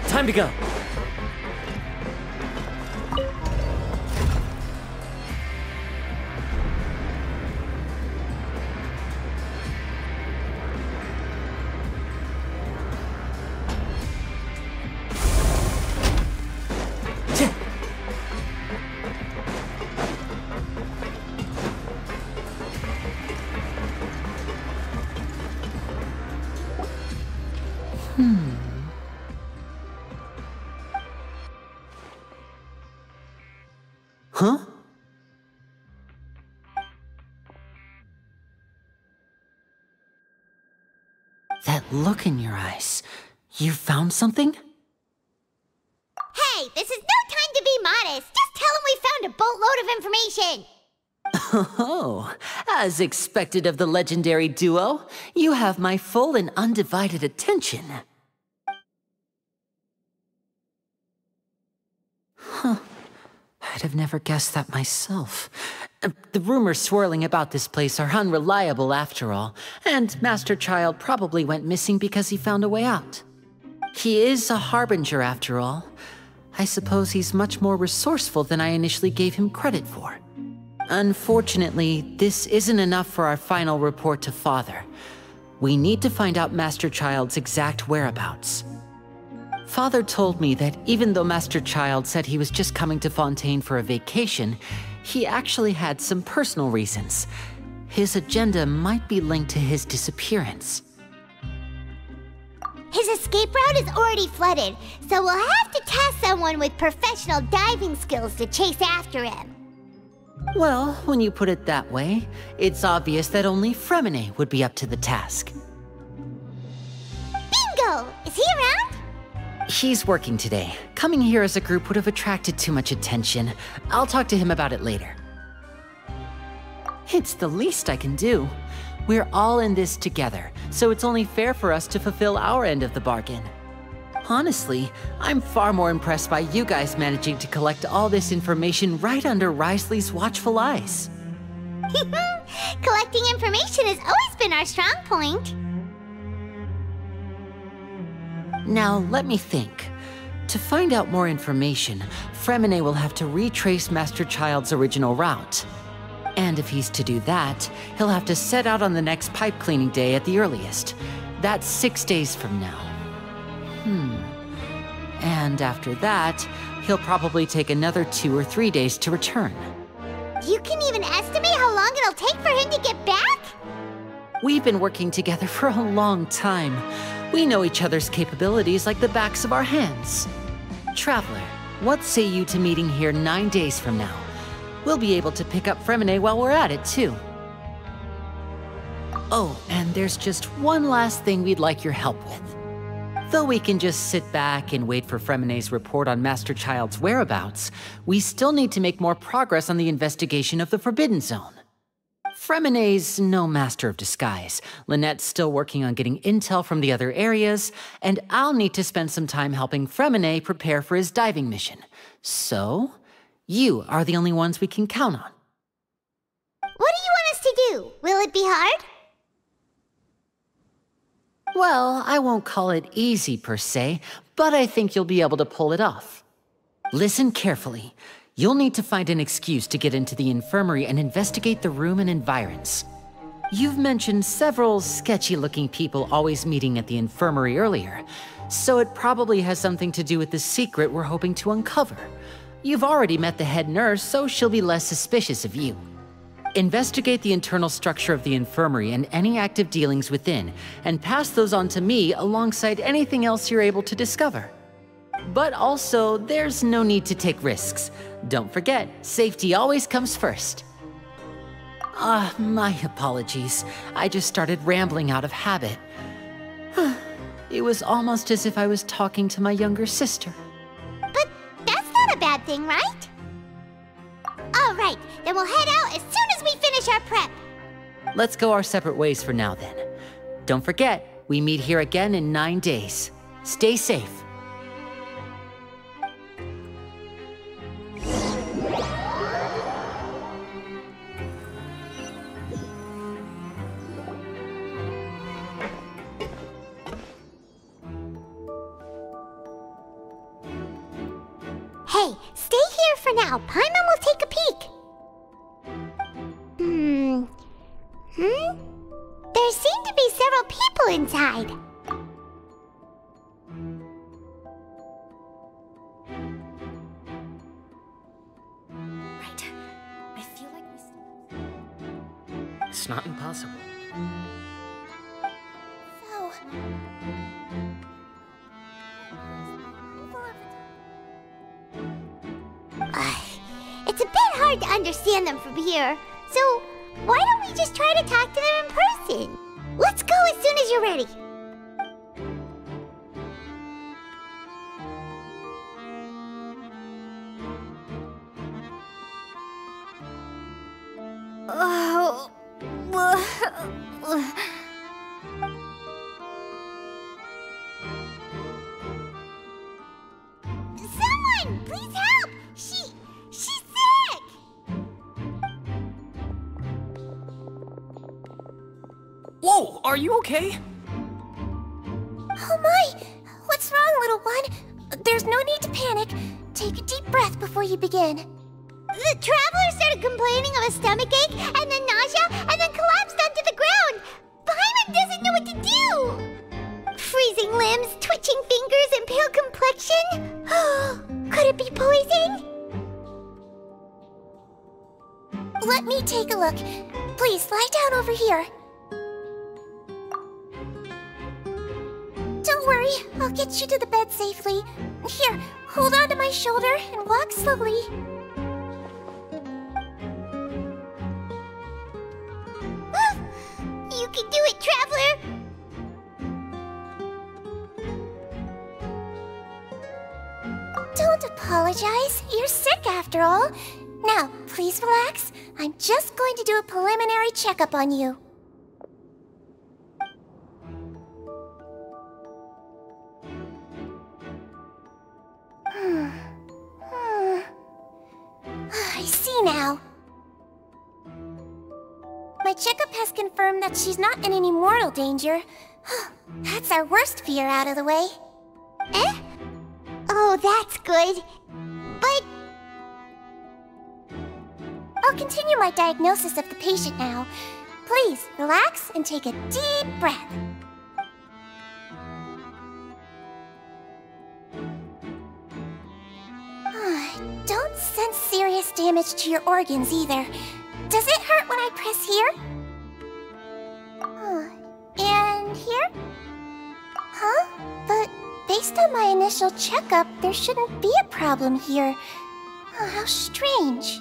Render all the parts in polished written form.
Time to go. Huh? That look in your eyes. You found something? Hey, this is no time to be modest. Just tell him we found a boatload of information. Oh, as expected of the legendary duo, you have my full and undivided attention. Huh. I'd have never guessed that myself. The rumors swirling about this place are unreliable after all, and Master Child probably went missing because he found a way out. He is a harbinger after all. I suppose he's much more resourceful than I initially gave him credit for. Unfortunately, this isn't enough for our final report to Father. We need to find out Master Child's exact whereabouts. Father told me that even though Master Child said he was just coming to Fontaine for a vacation, he actually had some personal reasons. His agenda might be linked to his disappearance. His escape route is already flooded, so we'll have to task someone with professional diving skills to chase after him. Well, when you put it that way, it's obvious that only Fremine would be up to the task. Bingo! Is he around? He's working today. Coming here as a group would have attracted too much attention. I'll talk to him about it later. It's the least I can do. We're all in this together, so it's only fair for us to fulfill our end of the bargain. Honestly, I'm far more impressed by you guys managing to collect all this information right under Risley's watchful eyes. Collecting information has always been our strong point. Now, let me think. To find out more information, Fremine will have to retrace Master Child's original route. And if he's to do that, he'll have to set out on the next pipe cleaning day at the earliest. That's 6 days from now. And after that, he'll probably take another 2 or 3 days to return. You can even estimate how long it'll take for him to get back? We've been working together for a long time. We know each other's capabilities like the backs of our hands. Traveler, what say you to meeting here 9 days from now? We'll be able to pick up Fremine while we're at it, too. Oh, and there's just one last thing we'd like your help with. Though we can just sit back and wait for Fremine's report on Master Child's whereabouts, we still need to make more progress on the investigation of the Forbidden Zone. Fremine's no master of disguise. Lynette's still working on getting intel from the other areas, and I'll need to spend some time helping Fremine prepare for his diving mission. So, you are the only ones we can count on. What do you want us to do? Will it be hard? Well, I won't call it easy per se, but I think you'll be able to pull it off. Listen carefully. You'll need to find an excuse to get into the infirmary and investigate the room and environs. You've mentioned several sketchy-looking people always meeting at the infirmary earlier, so it probably has something to do with the secret we're hoping to uncover. You've already met the head nurse, so she'll be less suspicious of you. Investigate the internal structure of the infirmary and any active dealings within, and pass those on to me alongside anything else you're able to discover. But also, there's no need to take risks. Don't forget, safety always comes first. My apologies. I just started rambling out of habit. It was almost as if I was talking to my younger sister. But that's not a bad thing, right? All right, then we'll head out as soon as we finish our prep. Let's go our separate ways for now, then. Don't forget, we meet here again in 9 days. Stay safe. Hey, stay here for now. Paimon will take a peek. There seem to be several people inside. Right. I feel like we still... It's not impossible. So... It's a bit hard to understand them from here, so why don't we just try to talk to them in person? Let's go as soon as you're ready. Someone, please help! She's sick! Whoa, are you okay? Oh my! What's wrong, little one? There's no need to panic. Take a deep breath before you begin. The traveler started complaining of a stomachache, and then nausea, and then collapsed onto the ground. Paimon doesn't know what to do. Freezing limbs, twitching fingers, and pale complexion. Could it be poison? Let me take a look. Please, lie down over here. Don't worry, I'll get you to the bed safely. Here, hold on to my shoulder and walk slowly. You can do it, traveler! Don't apologize. You're sick after all. Now, please relax. I'm just going to do a preliminary checkup on you. I see now. My checkup has confirmed that she's not in any mortal danger. That's our worst fear out of the way. Eh? Oh, that's good. But... I'll continue my diagnosis of the patient now. Please, relax and take a deep breath. Don't sense serious damage to your organs either. Does it hurt when I press here? And here? Huh? But based on my initial checkup, there shouldn't be a problem here. How strange.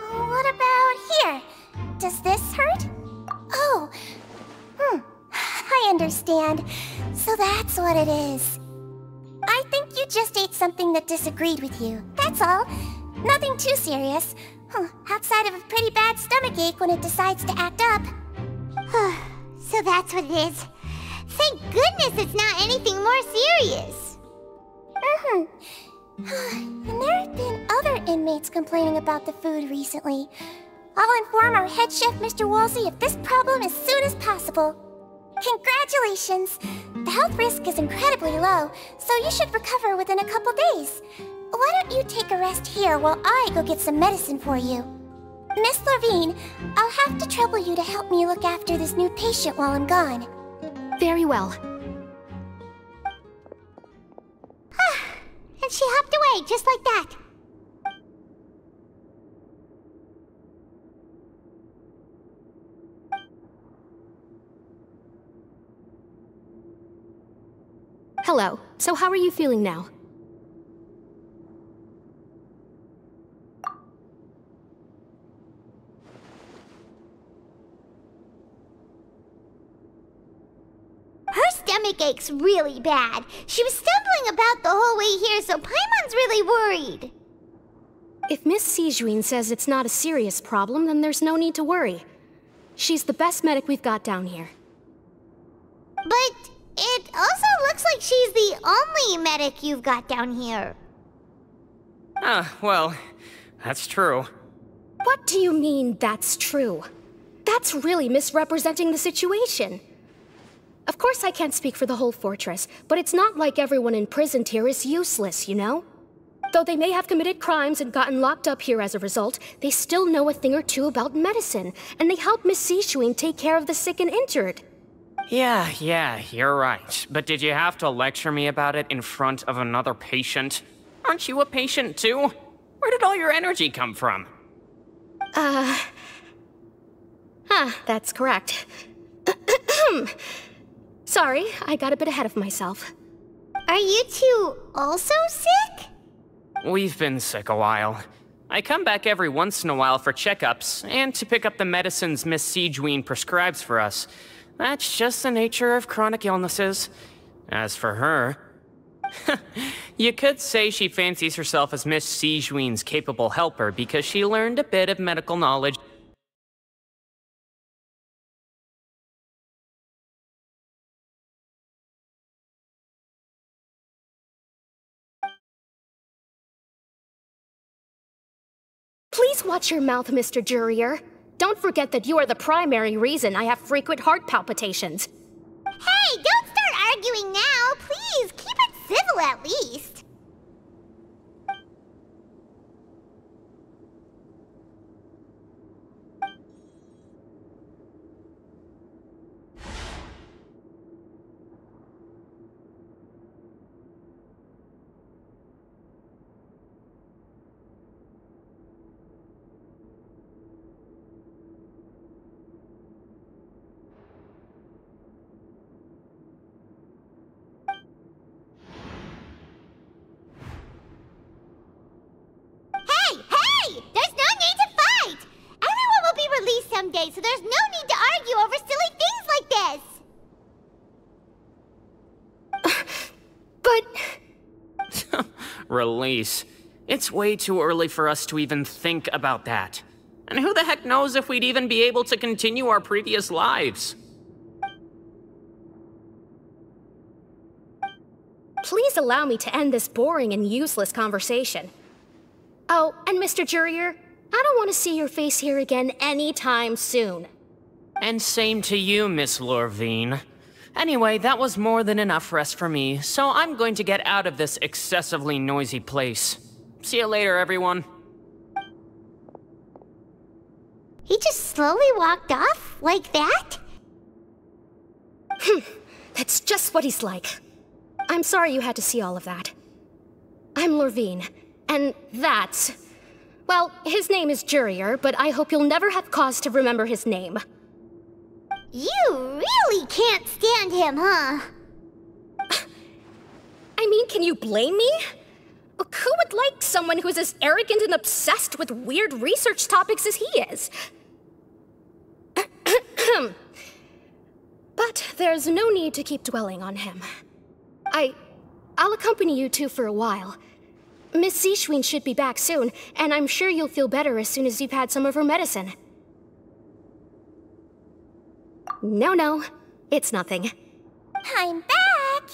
What about here? Does this hurt? Oh, I understand. So that's what it is. I think you just ate something that disagreed with you. That's all. Nothing too serious. Outside of a pretty bad stomachache when it decides to act up. So that's what it is. Thank goodness it's not anything more serious. And there have been other inmates complaining about the food recently. I'll inform our head chef, Mr. Woolsey, of this problem as soon as possible. Congratulations! The health risk is incredibly low, so you should recover within a couple days. Why don't you take a rest here while I go get some medicine for you? Miss Levine, I'll have to trouble you to help me look after this new patient while I'm gone. Very well. And she hopped away just like that. Hello. So how are you feeling now? Her stomach aches really bad. She was stumbling about the whole way here, so Paimon's really worried. If Miss Sijuin says it's not a serious problem, then there's no need to worry. She's the best medic we've got down here. But it also looks like she's the only medic you've got down here. Well, that's true. What do you mean, that's true? That's really misrepresenting the situation. Of course I can't speak for the whole fortress, but it's not like everyone imprisoned here is useless, you know? Though they may have committed crimes and gotten locked up here as a result, they still know a thing or two about medicine, and they help Miss Sishuin take care of the sick and injured. Yeah, you're right. But did you have to lecture me about it in front of another patient? Aren't you a patient too? Where did all your energy come from? That's correct. Sorry, I got a bit ahead of myself. Are you two also sick? We've been sick a while. I come back every once in a while for checkups, and to pick up the medicines Miss Sijween prescribes for us. That's just the nature of chronic illnesses. As for her... you could say she fancies herself as Miss Sijween's capable helper because she learned a bit of medical knowledge. Please watch your mouth, Mr. Jurier. Don't forget that you are the primary reason I have frequent heart palpitations. Hey, don't start arguing now! Please, keep it civil at least! Someday, so there's no need to argue over silly things like this! But... Release. It's way too early for us to even think about that. And who the heck knows if we'd even be able to continue our previous lives? Please allow me to end this boring and useless conversation. Oh, and Mr. Jurier, I don't want to see your face here again anytime soon. And same to you, Miss Lorvine. Anyway, that was more than enough rest for me, so I'm going to get out of this excessively noisy place. See you later, everyone. He just slowly walked off like that? That's just what he's like. I'm sorry you had to see all of that. I'm Lorvine, and that's... Well, his name is Jurier, but I hope you'll never have cause to remember his name. You really can't stand him, huh? I mean, can you blame me? Who would like someone who's as arrogant and obsessed with weird research topics as he is? But there's no need to keep dwelling on him. I'll accompany you two for a while. Miss Sishween should be back soon, and I'm sure you'll feel better as soon as you've had some of her medicine. No, it's nothing. I'm back!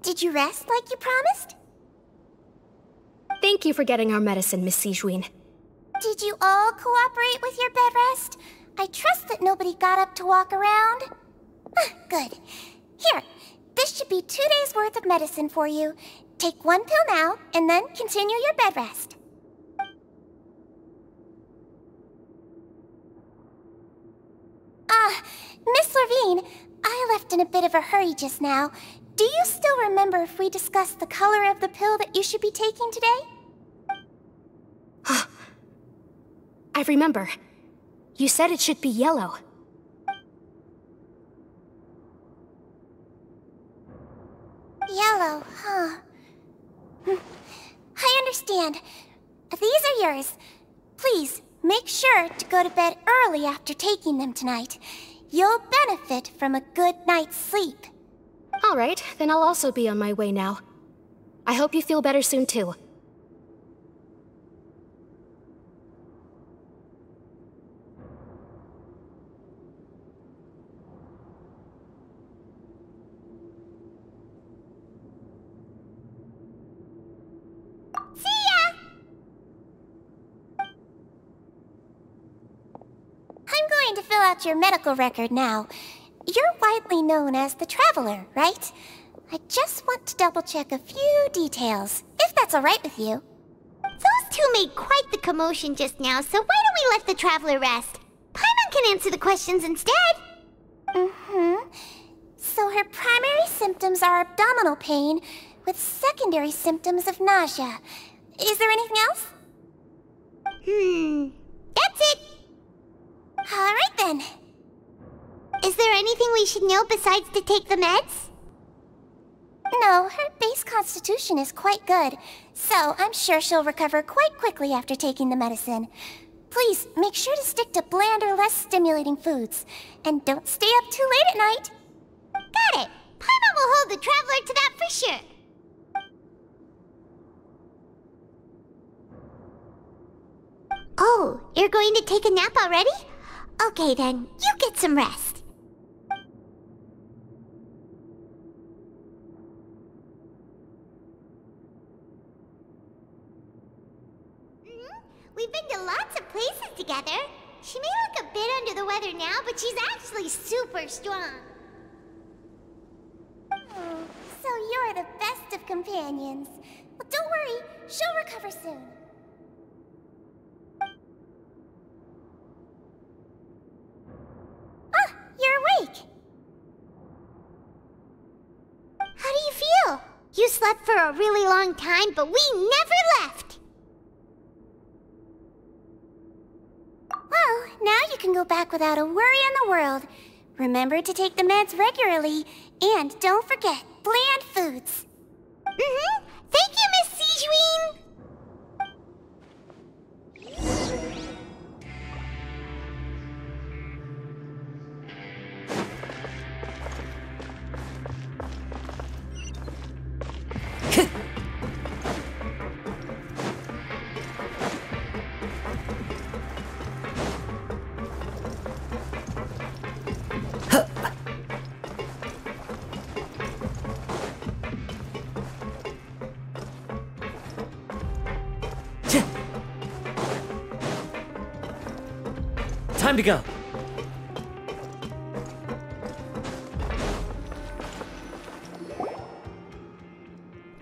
Did you rest like you promised? Thank you for getting our medicine, Miss Sijween. Did you all cooperate with your bed rest? I trust that nobody got up to walk around. Good. Here, this should be 2 days' worth of medicine for you. Take one pill now, and then continue your bed rest. Miss Lorvine, I left in a bit of a hurry just now. Do you still remember if we discussed the color of the pill that you should be taking today? I remember. You said it should be yellow. Yellow, huh? I understand. These are yours. Please, make sure to go to bed early after taking them tonight. You'll benefit from a good night's sleep. All right, then I'll also be on my way now. I hope you feel better soon, too. Your medical record now. Your widely known as the Traveler, right? I just want to double-check a few details, if that's alright with you. Those two made quite the commotion just now, so why don't we let the Traveler rest? Paimon can answer the questions instead. So her primary symptoms are abdominal pain, with secondary symptoms of nausea. Is there anything else? That's it. Alright then. Is there anything we should know besides to take the meds? No, her base constitution is quite good, so I'm sure she'll recover quite quickly after taking the medicine. Please, make sure to stick to bland or less stimulating foods, and don't stay up too late at night. Got it. Paimon will hold the Traveler to that for sure. Oh, you're going to take a nap already? Okay then, you get some rest. We've been to lots of places together. She may look a bit under the weather now, but she's actually super strong. So you're the best of companions. Well, don't worry, she'll recover soon. Ah, you're awake. How do you feel? You slept for a really long time, but we never left. Well, now you can go back without a worry in the world. Remember to take the meds regularly, and don't forget, bland foods. Thank you, Miss Sijuin. Time to go.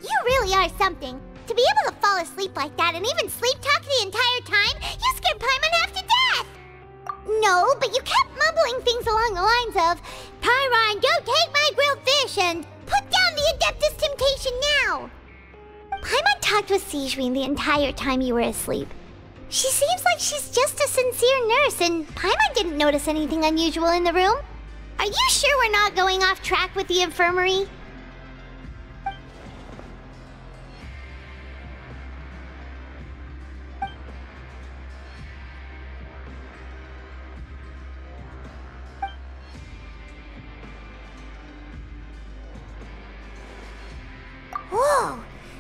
You really are something. To be able to fall asleep like that and even sleep talk the entire time, you scared Paimon half to death! No, but you kept mumbling things along the lines of, Pyron, go take my grilled fish and put down the Adeptus Temptation now! Paimon talked with Sijuin the entire time you were asleep. She seems like she's just a sincere nurse, and Paimon didn't notice anything unusual in the room. Are you sure we're not going off track with the infirmary? Whoa!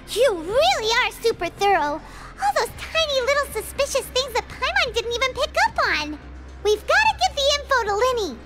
You really are super thorough. All those tiny little suspicious things that Paimon didn't even pick up on. We've got to give the info to Lyney.